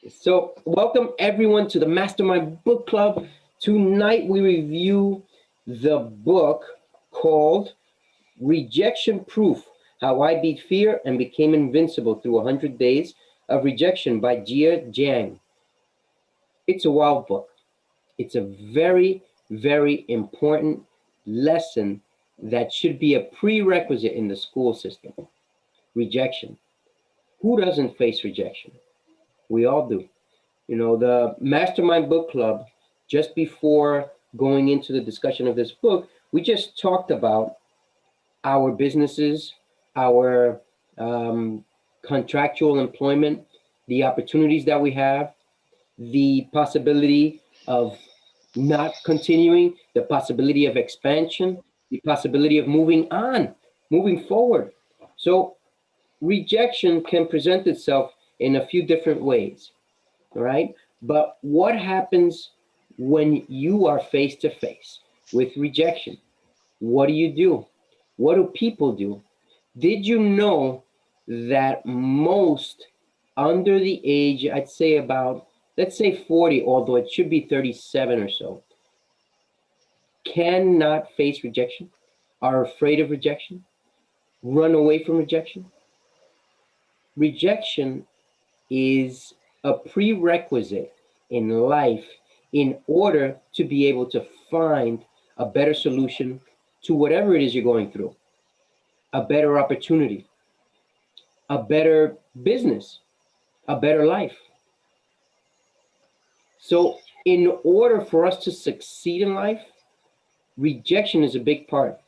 So welcome everyone to the Mastermind Book Club. Tonight we review the book called Rejection Proof How I Beat Fear and Became Invincible Through 100 Days of Rejection by Jia Jiang. It's a wild book. It's a very, very important lesson that should be a prerequisite in the school system. Rejection. Who doesn't face rejection? We all do. You know, the Mastermind Book Club, just before going into the discussion of this book, we just talked about our businesses, our contractual employment, the opportunities that we have, the possibility of not continuing, the possibility of expansion, the possibility of moving on, moving forward. So rejection can present itself in a few different ways, all right? But what happens when you are face to face with rejection? What do you do? What do people do? Did you know that most under the age, I'd say about, let's say 40, although it should be 37 or so, cannot face rejection, are afraid of rejection, run away from rejection? Rejection is a prerequisite in life in order to be able to find a better solution to whatever it is you're going through, a better opportunity, a better business, a better life. So in order for us to succeed in life, rejection is a big part.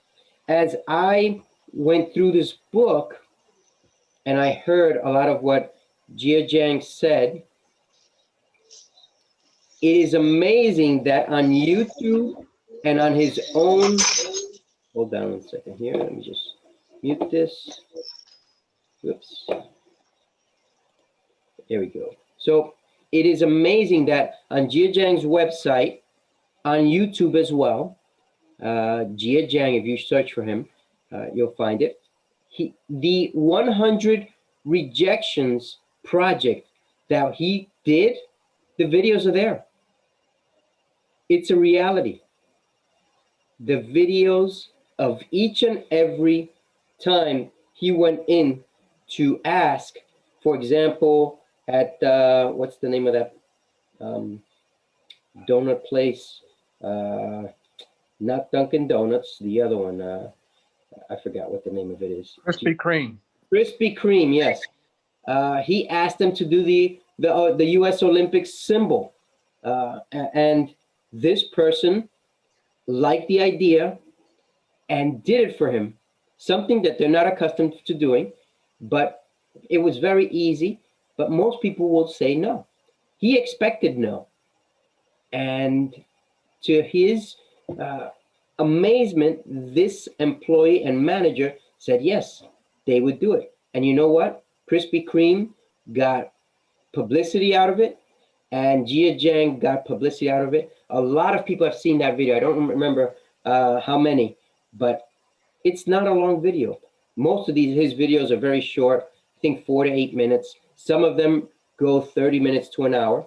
As I went through this book and I heard a lot of what Jia Jiang said, it is amazing that on YouTube and on his own, hold on 1 second here, let me just mute this. Whoops. There we go. So it is amazing that on Jia Jiang's website, on YouTube as well, Jia Jiang, if you search for him, you'll find it. The 100 rejections project that he did, the videos are there. It's a reality. The videos of each and every time he went in to ask, for example, at what's the name of that donut place? Not Dunkin' Donuts, the other one. I forgot what the name of it is. Krispy Kreme. Krispy Kreme, yes. He asked them to do the U.S. Olympic symbol, and this person liked the idea and did it for him, something that they're not accustomed to doing, but it was very easy. But most people will say no. He expected no, and to his amazement, this employee and manager said yes, they would do it. And you know what? Krispy Kreme got publicity out of it, and Jia Jiang got publicity out of it. A lot of people have seen that video. I don't remember how many, but it's not a long video. Most of his videos are very short, I think 4 to 8 minutes. Some of them go 30 minutes to an hour,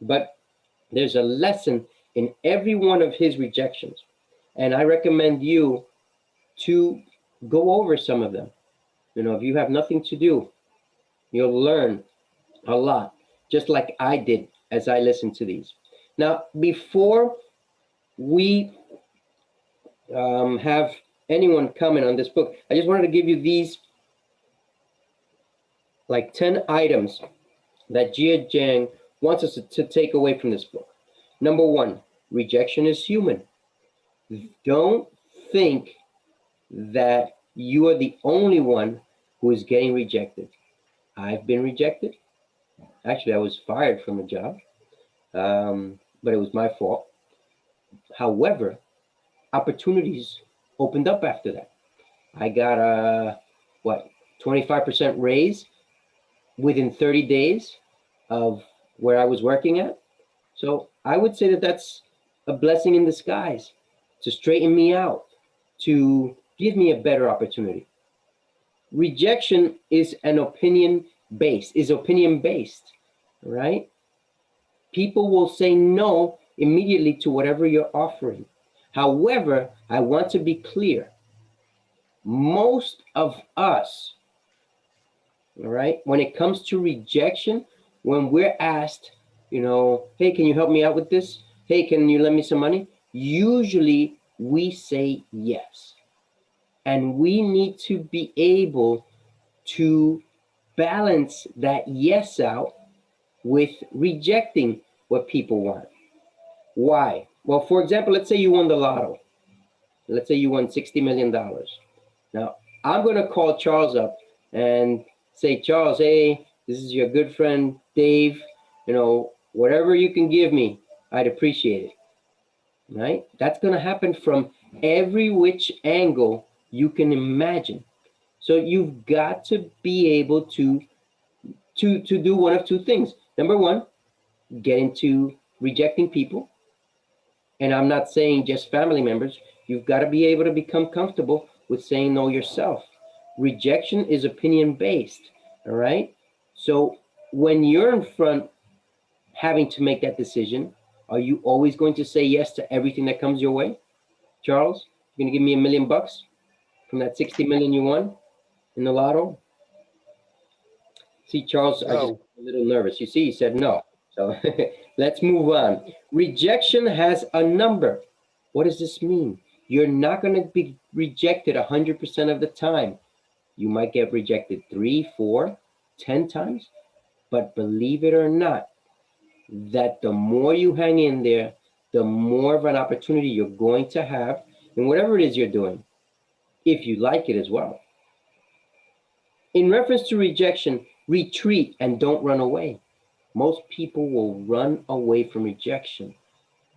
but there's a lesson in every one of his rejections. And I recommend you to go over some of them. You know, if you have nothing to do, you'll learn a lot, just like I did as I listened to these. Now, before we have anyone comment on this book, I just wanted to give you these like 10 items that Jia Jiang wants us to take away from this book. Number 1, rejection is human. Don't think that you are the only one who is getting rejected. I've been rejected. Actually, I was fired from a job, but it was my fault. However, opportunities opened up after that. I got a, 25% raise within 30 days of where I was working at. So I would say that that's a blessing in disguise to straighten me out, to give me a better opportunity. Rejection is opinion based. right? People will say no immediately to whatever you're offering. However, I want to be clear. Most of us, all right, when it comes to rejection, when we're asked, hey, can you help me out with this? Hey, can you lend me some money? Usually we say yes. And we need to be able to balance that yes out with rejecting what people want. Why? Well, for example, let's say you won the lotto. Let's say you won $60 million. Now, I'm going to call Charles up and say, Charles, hey, this is your good friend, Dave. Whatever you can give me, I'd appreciate it. Right? That's going to happen from every which angle you can imagine. So you've got to be able to do one of two things. Number one, get into rejecting people. And I'm not saying just family members. You've got to be able to become comfortable with saying no yourself. Rejection is opinion based, all right? So when you're in front having to make that decision, are you always going to say yes to everything that comes your way? Charles, you're going to give me $1 million from that 60 million you won in the lotto? See, Charles, I just No. got a little nervous. You see, he said no. So let's move on. Rejection has a number. What does this mean? You're not going to be rejected 100% of the time. You might get rejected 3, 4, 10 times. But believe it or not, that the more you hang in there, the more of an opportunity you're going to have in whatever it is you're doing, if you like it as well. In reference to rejection, retreat and don't run away. Most people will run away from rejection.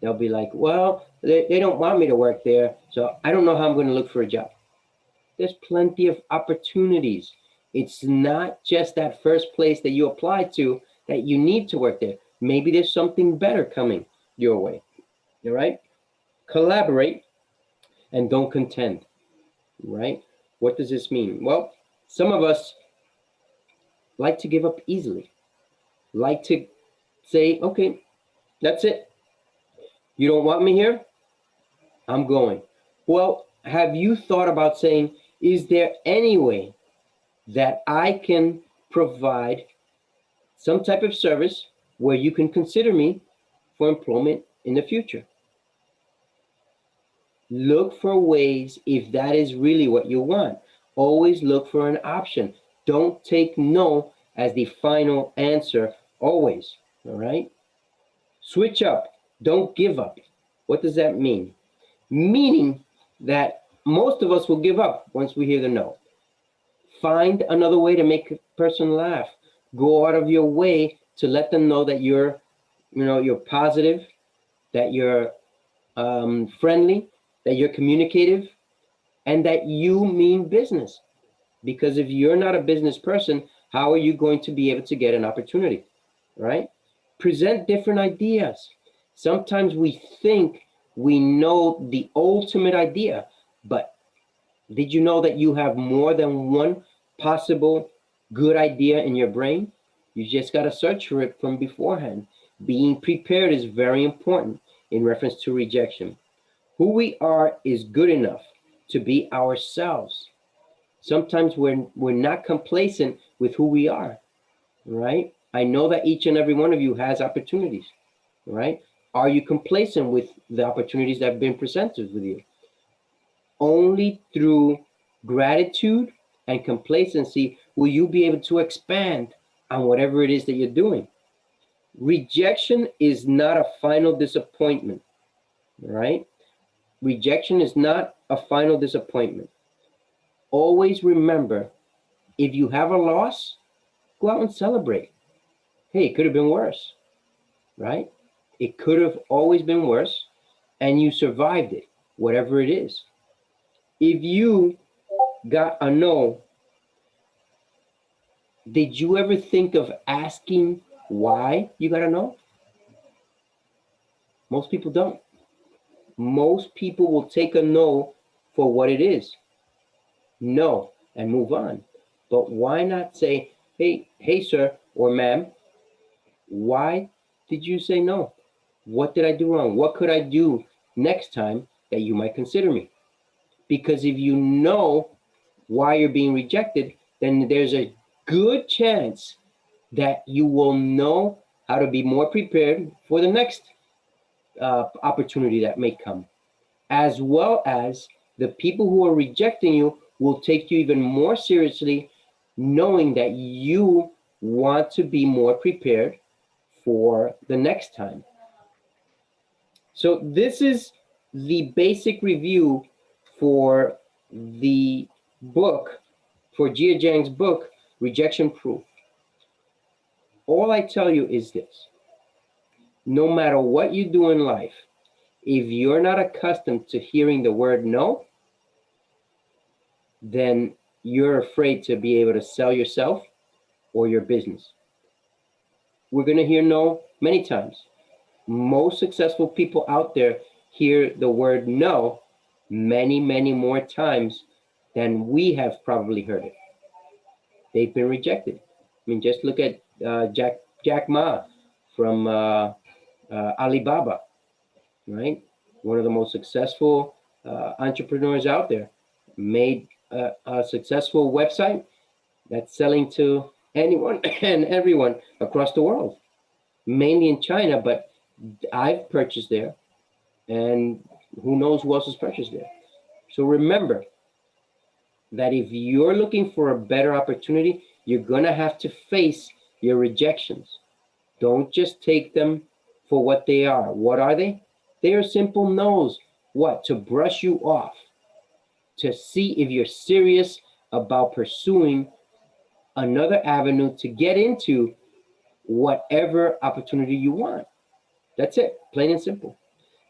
They'll be like, well, they don't want me to work there, so I don't know how I'm going to look for a job. There's plenty of opportunities. It's not just that first place that you apply to that you need to work there. Maybe there's something better coming your way. All right? Collaborate and don't contend. Right? What does this mean? Well, some of us like to give up easily, like to say, okay, that's it. You don't want me here? I'm going. Well, have you thought about saying, is there any way that I can provide some type of service where you can consider me for employment in the future? Look for ways if that is really what you want. Always look for an option. Don't take no as the final answer always, all right? Switch up. Don't give up. What does that mean? Meaning that most of us will give up once we hear the no. Find another way to make a person laugh. Go out of your way to let them know that you're positive, that you're friendly, that you're communicative, and that you mean business. Because if you're not a business person, how are you going to be able to get an opportunity, right? Present different ideas. Sometimes we think we know the ultimate idea, but did you know that you have more than one possible good idea in your brain? You just got to search for it from beforehand. Being prepared is very important in reference to rejection. Who we are is good enough to be ourselves. Sometimes we're not complacent with who we are, right? I know that each and every one of you has opportunities, right? Are you complacent with the opportunities that have been presented with you? Only through gratitude and complacency will you be able to expand on whatever it is that you're doing. Rejection is not a final disappointment, right? Rejection is not a final disappointment. Always remember, if you have a loss, go out and celebrate. Hey, it could have been worse, right? It could have always been worse, and you survived it, whatever it is. If you got a no, did you ever think of asking why you got a no? Most people don't. Most people will take a no for what it is. No, and move on. But why not say, hey, sir or ma'am, Why did you say no? What did I do wrong? What could I do next time that you might consider me? Because if you know why you're being rejected, then there's a good chance that you will know how to be more prepared for the next opportunity that may come, as well as the people who are rejecting you will take you even more seriously, knowing that you want to be more prepared for the next time. So this is the basic review for the book, for Jia Jiang's book, Rejection Proof. All I tell you is this: no matter what you do in life, if you're not accustomed to hearing the word no, then you're afraid to be able to sell yourself or your business. We're going to hear no many times. Most successful people out there hear the word no many, many more times than we have probably heard it. They've been rejected. I mean, just look at Jack Ma from Alibaba, right? One of the most successful entrepreneurs out there, made a successful website that's selling to anyone and everyone across the world, mainly in China, but I've purchased there, and who knows who else has purchased there. So remember that if you're looking for a better opportunity, you're gonna have to face your rejections. Don't just take them for what they are. What are they? They are simple no's. What? To brush you off, to see if you're serious about pursuing another avenue to get into whatever opportunity you want. That's it, plain and simple.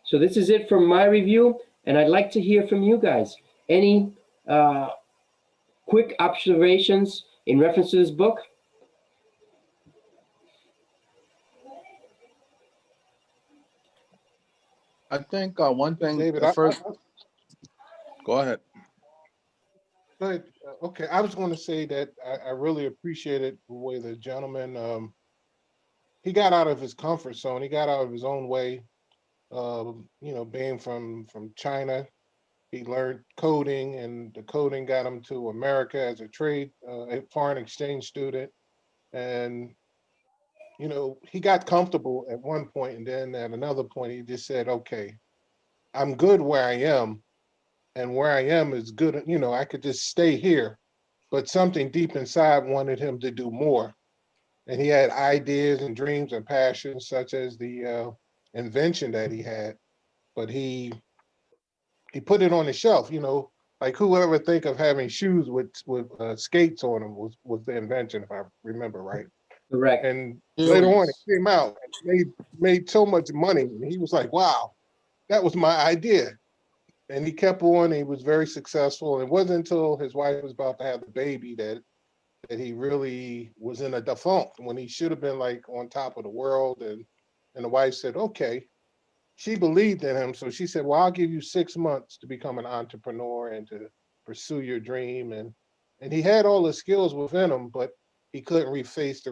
So this is it for my review, and I'd like to hear from you guys. Any quick observations in reference to this book? I think one thing, David, the first, go ahead. but okay, I was going to say that I really appreciated the way the gentleman he got out of his comfort zone. He got out of his own way. You know, being from China, he learned coding, and the coding got him to America as a a foreign exchange student. And you know, he got comfortable at one point, and then at another point, he just said, "Okay, I'm good where I am, and where I am is good. You know, I could just stay here." But something deep inside wanted him to do more, and he had ideas and dreams and passions, such as the invention that he had. But he put it on the shelf. You know, like who ever think of having shoes with skates on them was the invention, if I remember right. Correct. And later on, it came out and made so much money, and he was like, "Wow, that was my idea." And he kept on. He was very successful. It wasn't until his wife was about to have the baby that he really was in a defunct, when he should have been like on top of the world. And the wife said, "Okay." She believed in him, so she said, "Well, I'll give you 6 months to become an entrepreneur and to pursue your dream." And he had all the skills within him, but he couldn't reface the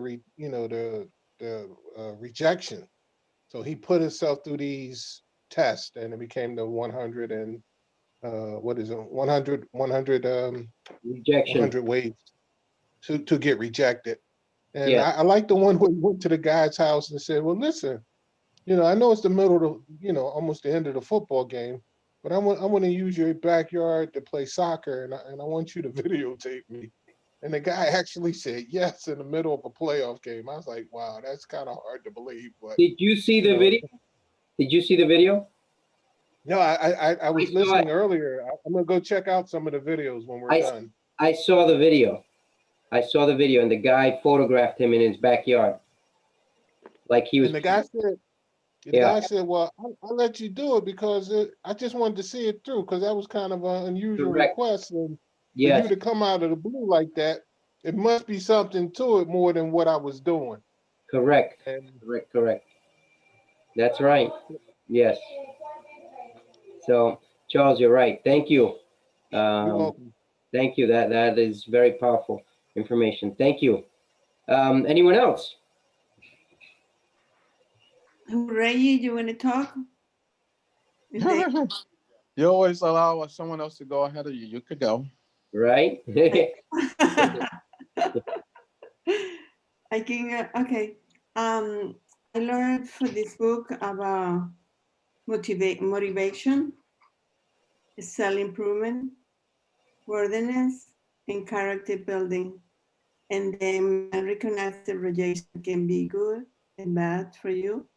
rejection. So he put himself through these tests, and it became the 100 and what is it 100 Rejection. 100 ways to get rejected. And Yeah. I like the one where he went to the guy's house and said, "Well, listen, you know, I know it's the middle of almost the end of the football game, but I want to use your backyard to play soccer, and I want you to videotape me." And the guy actually said yes in the middle of a playoff game. I was like, wow, that's kind of hard to believe, but Did you see you the know, video? Did you see the video? no, I I was saw it. listening earlier. I'm gonna go check out some of the videos when we're I done. I saw the video. I saw the video, and the guy photographed him in his backyard, like he was. And the Yeah. guy said, "Well, I'll let you do it because I just wanted to see it through, because that was kind of an unusual Correct. request. And for you Yes. to come out of the blue like that, it must be something to it more than what I was doing." Correct. And Correct. Correct. That's right. Yes. So, Charles, you're right. Thank you. you're Um, welcome. thank you. That is very powerful information. Thank you. Anyone else? Reggie, you want to talk? And then You always allow someone else to go ahead of you. You could go. Right? I can, okay. I learned for this book about motivation, self-improvement, worthiness, and character building. And then I recognize that rejection can be good and bad for you.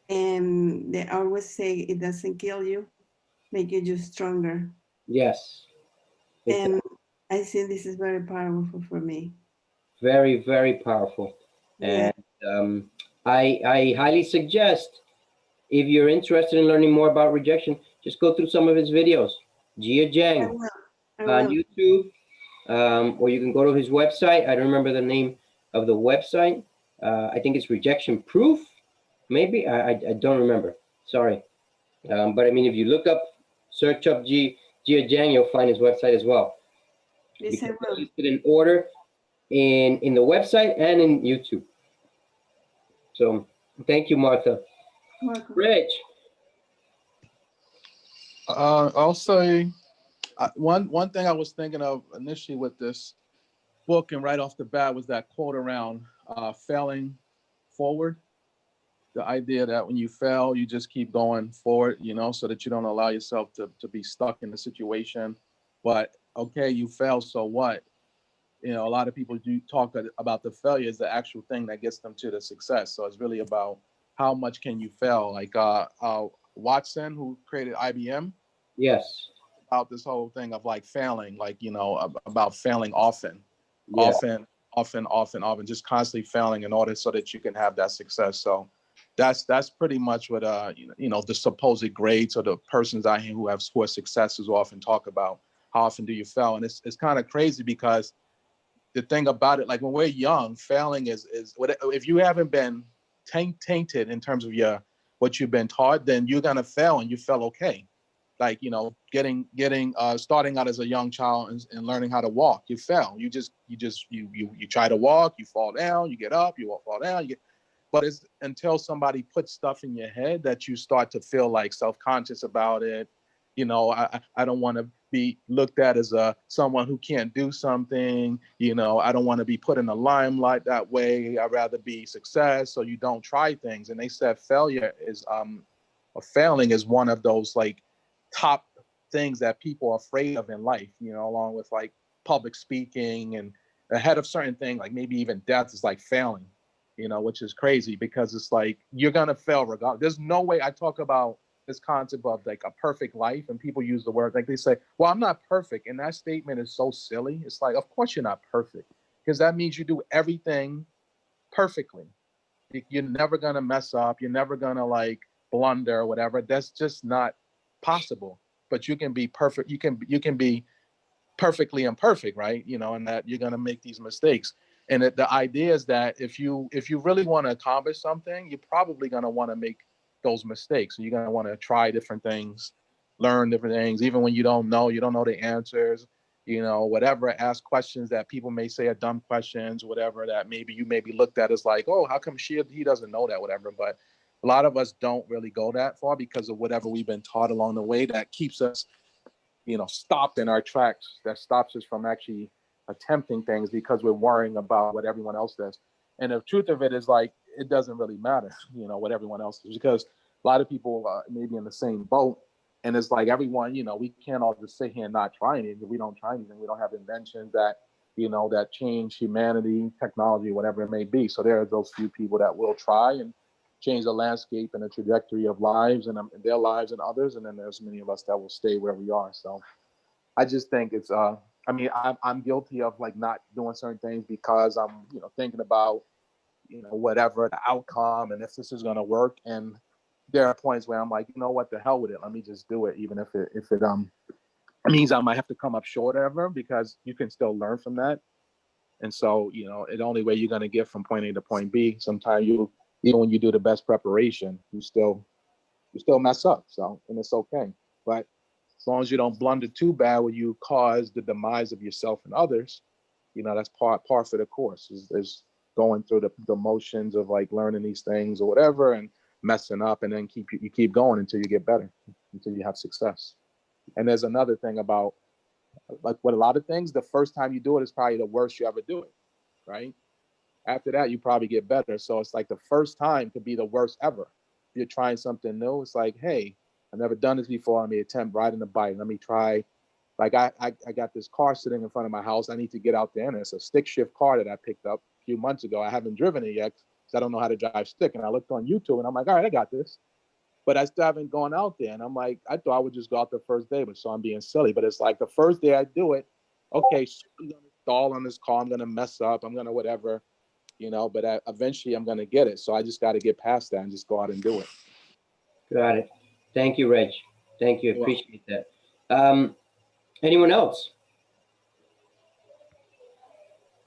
And they always say it doesn't kill you, make you just stronger. Yes. It's And I think this is very powerful for me. very, very powerful. Yeah, And I highly suggest, if you're interested in learning more about rejection, just go through some of his videos. Jia I Jiang will. I on will. YouTube, or you can go to his website. I don't remember the name of the website. I think it's Rejection Proof, maybe. I don't remember. Sorry. But I mean, if you look up, search up Jia Jiang, you'll find his website as well, Yes, I because they're will. listed in order in the website and in YouTube. So thank you, Martha. Welcome. Rich. I'll say one thing I was thinking of initially with this book and right off the bat was that quote around failing forward. The idea that when you fail, you just keep going forward, so that you don't allow yourself to be stuck in the situation. But okay, you fail, so what? A lot of people do talk about the failure as the actual thing that gets them to the success. So it's really about how much can you fail. Like Watson, who created IBM, Yes. about this whole thing of like failing, like, about failing often, Yeah. often, just constantly failing in order so that you can have that success. So that's pretty much what the supposed grades or the persons out here who are successes often talk about. How often do you fail? And it's kind of crazy because the thing about it, like when we're young, failing is if you haven't been tainted in terms of what you've been taught, then you're gonna fail, and you fail okay. Like getting starting out as a young child and learning how to walk, you fail. You try to walk, you fall down, you get up, you fall down, but it's until somebody puts stuff in your head that you start to feel like self-conscious about it. I don't want to be looked at as someone who can't do something. I don't want to be put in the limelight that way. I'd rather be success. So you don't try things. And they said failure is or failing is one of those like top things that people are afraid of in life, along with like public speaking and ahead of certain things, like maybe even death is like failing, which is crazy because it's like you're going to fail regardless. There's no way. I talk about this concept of like a perfect life, and people use the word, like they say, well, I'm not perfect. And that statement is so silly. It's like, of course you're not perfect, because that means you do everything perfectly. You're never going to mess up. You're never going to like blunder or whatever. That's just not possible. But you can be perfect. You can be perfectly imperfect, right? And that you're going to make these mistakes. And the idea is that if you really want to accomplish something, you're probably going to want to make those mistakes. So you're going to want to try different things, learn different things, even when you don't know the answers, whatever, ask questions that people may say are dumb questions, whatever, that maybe you may be looked at as like, oh, how come he doesn't know that, whatever. But a lot of us don't really go that far because of whatever we've been taught along the way that keeps us stopped in our tracks, that stops us from actually attempting things because we're worrying about what everyone else does. And the truth of it is, like, it doesn't really matter, what everyone else does, because a lot of people may be in the same boat. And it's like everyone, we can't all just sit here and not try anything. If we don't try anything, we don't have inventions that change humanity, technology, whatever it may be. So there are those few people that will try and change the landscape and the trajectory of lives and their lives and others. And then there's many of us that will stay where we are. So I just think it's, I'm guilty of like not doing certain things because I'm, thinking about, whatever the outcome and if this is going to work. And there are points where I'm like, what, the hell with it. Let me just do it. Even if it means I might have to come up short of ever, because you can still learn from that. And so, the only way you're going to get from point A to point B, sometimes even when you do the best preparation, you still mess up. So, and it's okay. But as long as you don't blunder too bad where you cause the demise of yourself and others, that's par for the course. Is going through the motions of like learning these things or whatever and messing up, and then you keep going until you get better, until you have success. And there's another thing about, like with a lot of things, the first time you do it is probably the worst you ever do it, right? After that, you probably get better. So it's like the first time could be the worst ever. If you're trying something new, it's like, hey, I've never done this before. Let me attempt riding a bike. Let me try. Like I got this car sitting in front of my house. I need to get out there, and it's a stick shift car that I picked up a few months ago. I haven't driven it yet because I don't know how to drive stick. And I looked on YouTube, and I'm like, all right, I got this. But I still haven't gone out there. And I'm like, I thought I would just go out the first day, but so I'm being silly. But it's like the first day I do it, okay, so I'm going to stall on this car. I'm going to mess up. I'm going to whatever, but eventually I'm going to get it. So I just got to get past that and just go out and do it. Got it. Thank you, Reg. Thank you. Appreciate that. Anyone else?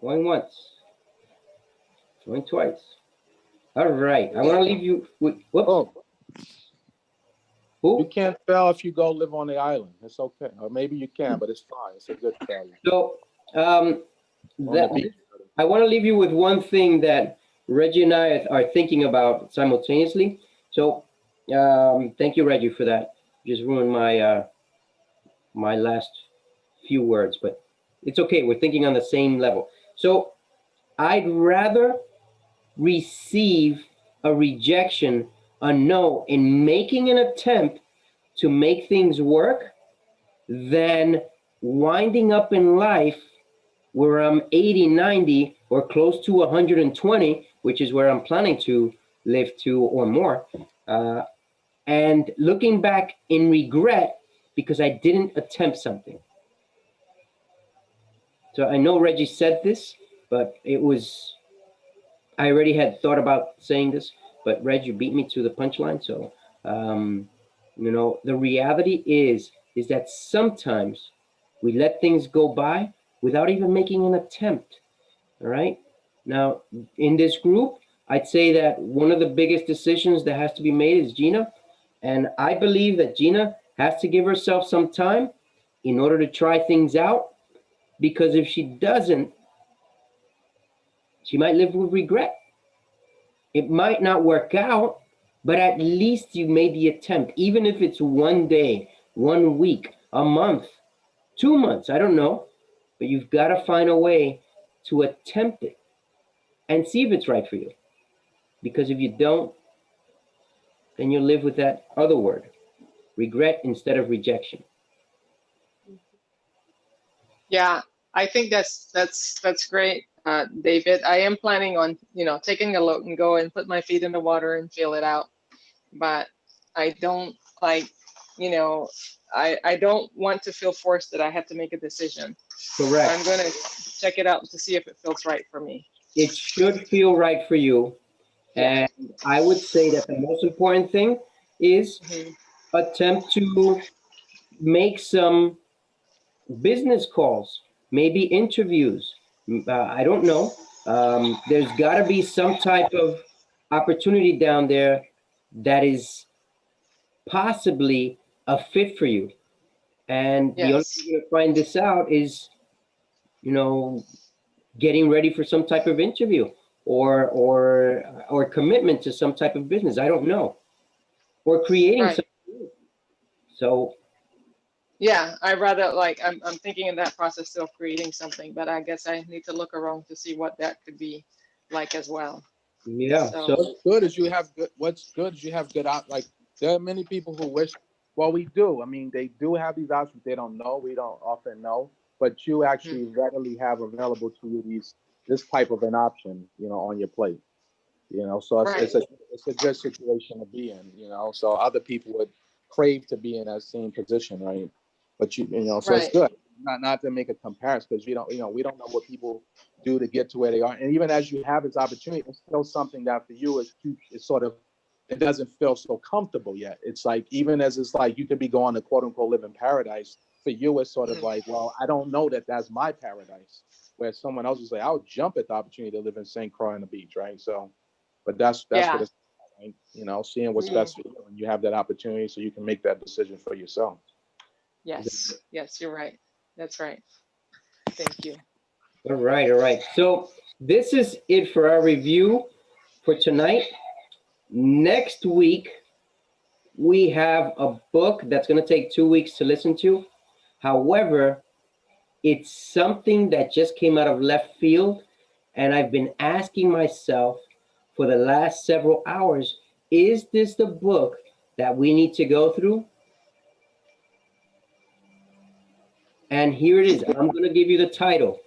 Going once. Going twice. All right. I want to leave you with, whoops. Oh. Who? You can't fail if you go live on the island. It's okay. Or maybe you can, but it's fine. It's a good failure. So I want to leave you with one thing that Reggie and I are thinking about simultaneously. So thank you, Reggie, for that. Just ruined my my last few words, but it's okay. We're thinking on the same level. So I'd rather receive a rejection, a no, in making an attempt to make things work than winding up in life where I'm 80, 90, or close to 120, which is where I'm planning to live to or more, and looking back in regret because I didn't attempt something. So I know Reggie said this, but I already had thought about saying this, but Reg, you beat me to the punchline. So, the reality is that sometimes we let things go by without even making an attempt. All right. Now, in this group, I'd say that one of the biggest decisions that has to be made is Gina. And I believe that Gina has to give herself some time in order to try things out, because if she doesn't, she might live with regret. It might not work out, but at least you made the attempt, even if it's one day, 1 week, a month, 2 months, I don't know, but you've got to find a way to attempt it and see if it's right for you. Because if you don't, then you live with that other word, regret instead of rejection. Yeah, I think that's great, David. I am planning on, taking a look and go and put my feet in the water and feel it out. But I don't I don't want to feel forced that I have to make a decision. Correct. I'm going to check it out to see if it feels right for me. It should feel right for you. Yeah. And I would say that the most important thing is attempt to make some business calls, maybe interviews. I don't know. There's got to be some type of opportunity down there that is possibly a fit for you. And the only way you're going to find this out is, getting ready for some type of interview or commitment to some type of business. I don't know. Or creating something new. So yeah, I rather I'm thinking in that process of creating something, but I guess I need to look around to see what that could be like as well. yeah. So what's good is you have good like there are many people who wish, well, we do. I mean, they do have these options. They don't know. We don't often know, but you actually readily have available to you this type of an option, on your plate. So it's a good situation to be in. So other people would crave to be in that same position, right? But so it's good. Not to make a comparison, because we don't know what people do to get to where they are. And even as you have this opportunity, it's still something that for you is sort of, it doesn't feel so comfortable yet. It's like, even as it's like you could be going to quote unquote live in paradise, for you it's sort of like, well, I don't know that that's my paradise. Where someone else is like, I'll jump at the opportunity to live in St. Croix on the beach, right? So, but that's what it's like, seeing what's best for you, and you have that opportunity, so you can make that decision for yourself. Yes, you're right. That's right. Thank you. All right. So this is it for our review for tonight. Next week, we have a book that's going to take 2 weeks to listen to. However, it's something that just came out of left field, and I've been asking myself for the last several hours, is this the book that we need to go through? And here it is. I'm going to give you the title,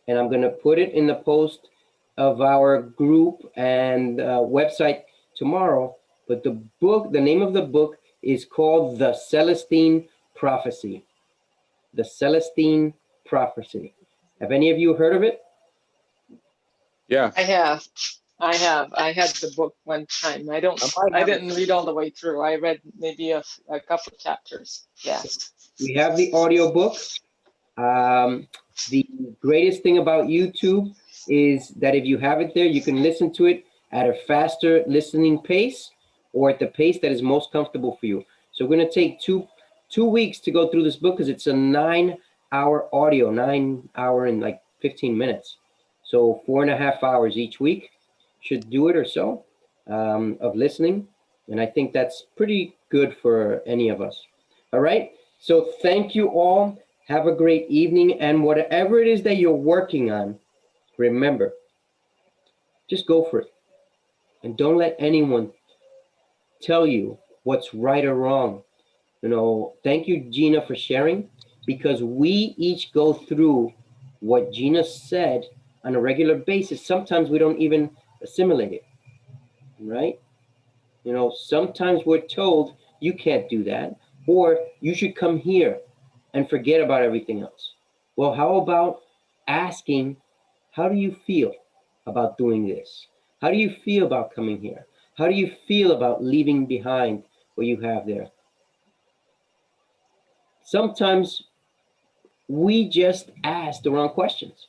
and I'm going to put it in the post of our group and website tomorrow. But the book, the name of the book is called The Celestine Prophecy. The Celestine Prophecy. Have any of you heard of it? Yeah. I have. I had the book one time. I didn't read all the way through. I read maybe a couple chapters. Yes. We have the audio book. The greatest thing about YouTube is that if you have it there, you can listen to it at a faster listening pace or at the pace that is most comfortable for you. So we're going to take two weeks to go through this book because it's a 9-hour audio, 9 hour and like 15 minutes. So 4.5 hours each week should do it or so of listening. And I think that's pretty good for any of us. All right. So thank you all. Have a great evening. And whatever it is that you're working on, remember, just go for it. And don't let anyone tell you what's right or wrong. You know, thank you, Gina, for sharing, because we each go through what Gina said on a regular basis. Sometimes we don't even assimilate it, right? You know, sometimes we're told you can't do that, or you should come here and forget about everything else. Well, how about asking, how do you feel about doing this? How do you feel about coming here? How do you feel about leaving behind what you have there? Sometimes we just ask the wrong questions.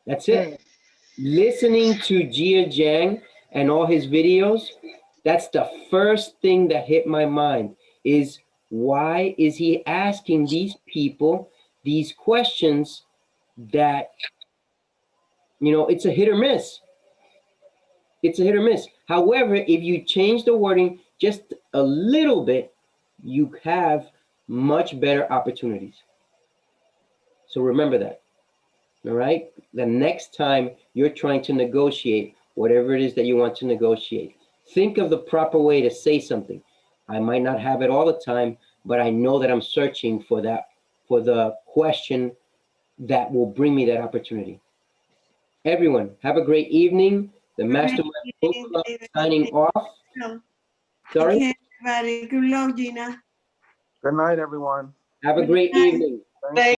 That's it. Listening to Jia Jiang and all his videos, that's the first thing that hit my mind is, why is he asking these people these questions that, you know, it's a hit or miss. It's a hit or miss. However, if you change the wording just a little bit, you have much better opportunities. So remember that. All right? The next time you're trying to negotiate whatever it is that you want to negotiate, think of the proper way to say something. I might not have it all the time, but I know that I'm searching for that, for the question that will bring me that opportunity. Everyone, have a great evening. The Mastermind Book Club signing off. Sorry? Okay, everybody. Good luck, Gina. Good night, everyone. Have a great evening. Thank you.